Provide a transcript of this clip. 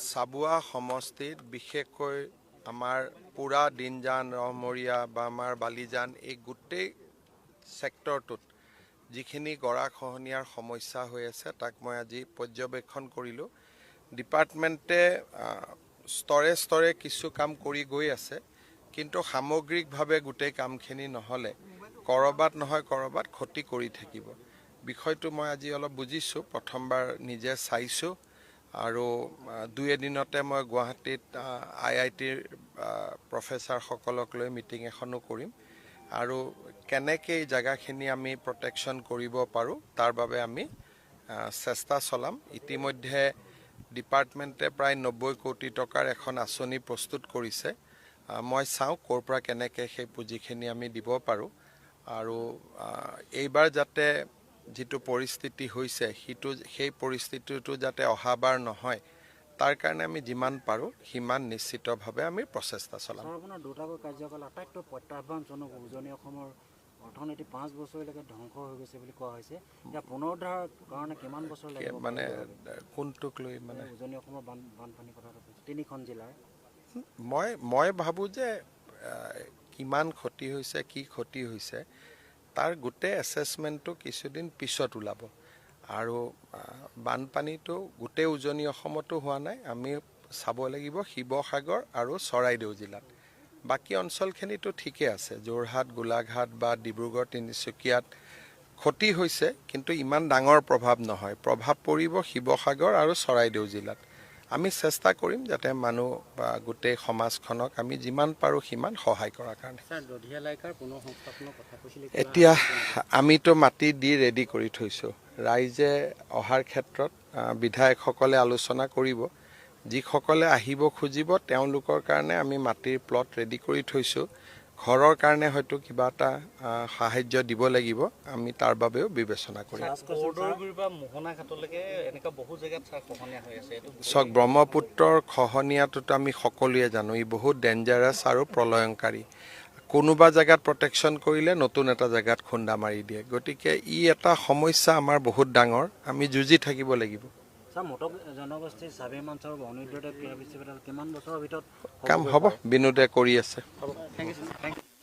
চাবুৱা সমষ্টিত বিশেষকৈ আমাৰ পুৰা দিনজান ৰহমৰীয়া বা আমাৰ বালিজান এই গোটেই সেক্টৰটোত যিখিনি গৰাখহনীয়াৰ সমস্যা হৈ আছে তাক মই আজি পৰ্যবেক্ষণ কৰিলোঁ। ডিপাৰ্টমেণ্টে স্তৰে স্তৰে কিছু কাম কৰি গৈ আছে, কিন্তু সামগ্ৰিকভাৱে গোটেই কামখিনি নহ'লে ক'ৰবাত নহয় ক'ৰবাত ক্ষতি কৰি থাকিব। বিষয়টো মই আজি অলপ বুজিছোঁ, প্ৰথমবাৰ নিজে চাইছোঁ আৰু দুই এদিনতে মই গুৱাহাটীত IITৰ প্ৰফেচাৰসকলক লৈ মিটিং এখনো কৰিম আৰু কেনেকৈ এই জেগাখিনি আমি প্ৰটেকশ্যন কৰিব পাৰোঁ তাৰ বাবে আমি চেষ্টা চলাম। ইতিমধ্যে ডিপাৰ্টমেণ্টে প্ৰায় 90 কোটি টকাৰ এখন আঁচনি প্ৰস্তুত কৰিছে। মই চাওঁ ক'ৰ পৰা কেনেকৈ সেই পুঁজিখিনি আমি দিব পাৰোঁ আৰু এইবাৰ যাতে যিটো পৰিস্থিতি হৈছে সেই পৰিস্থিতিটো যাতে অহাবাৰ নহয় তাৰ কাৰণে আমি যিমান পাৰোঁ সিমান নিশ্চিতভাৱে আমি প্ৰচেষ্টা চলাম। আপোনাৰ দুটাকৈ কাৰ্যকাল আটাইতকৈ প্ৰত্যাহ্বানজনক উজনি অসমৰ অৰ্থনীতি 5 বছৰলৈকে ধ্বংস হৈ গৈছে বুলি কোৱা হৈছে। এতিয়া পুনৰুদ্ধাৰৰ কাৰণে কিমান বছৰ লাগিব? মানে কোনটোক লৈ মানে উজনি অসমৰ বানপানীৰ কথাটো কৈছোঁ, 3খন জিলাৰ। মই ভাবোঁ যে কিমান ক্ষতি হৈছে, কি ক্ষতি হৈছে তাৰ গোটেই এছেছমেণ্টটো কিছুদিন পিছত ওলাব আৰু বানপানীটো গোটেই উজনি অসমতো হোৱা নাই। আমি চাব লাগিব শিৱসাগৰ আৰু চৰাইদেউ জিলাত। বাকী অঞ্চলখিনিতো ঠিকে আছে, যোৰহাট, গোলাঘাট বা ডিব্ৰুগড়, তিনিচুকীয়াত ক্ষতি হৈছে, কিন্তু ইমান ডাঙৰ প্ৰভাৱ নহয়। প্ৰভাৱ পৰিব শিৱসাগৰ আৰু চৰাইদেউ জিলাত। আমি চেষ্টা কৰিম যাতে মানুহ বা গোটেই সমাজখনক আমি যিমান পাৰোঁ সিমান সহায় কৰাৰ কাৰণে। এতিয়া আমিতো মাটি দি ৰেডি কৰি থৈছোঁ। ৰাইজে অহাৰ ক্ষেত্ৰত বিধায়কসকলে আলোচনা কৰিব। যিসকলে আহিব খুজিব তেওঁলোকৰ কাৰণে আমি মাটিৰ প্লট ৰেডি কৰি থৈছোঁ। ঘৰৰ কাৰণে হয়তো কিবা এটা সাহায্য দিব লাগিব, আমি তাৰ বাবেও বিবেচনা কৰিম। চাওক, ব্ৰহ্মপুত্ৰৰ খহনীয়াটোতো আমি সকলোৱে জানো, ই বহুত ডেঞ্জাৰাছ আৰু প্ৰলয়ংকাৰী। কোনোবা জেগাত প্ৰটেকশ্যন কৰিলে নতুন এটা জেগাত খুন্দা মাৰি দিয়ে। গতিকে ই এটা সমস্যা আমাৰ বহুত ডাঙৰ, আমি যুঁজি থাকিব লাগিব। মটক জনগোষ্ঠীৰ স্বাভিমান স্বৰূপ অনিৰুদ্ধদেৱ ক্ৰীড়া বিশ্ববিদ্যালয় কিমান বছৰৰ ভিতৰত কাম হ'ব? বিনোদে কৰি আছে। Thank U.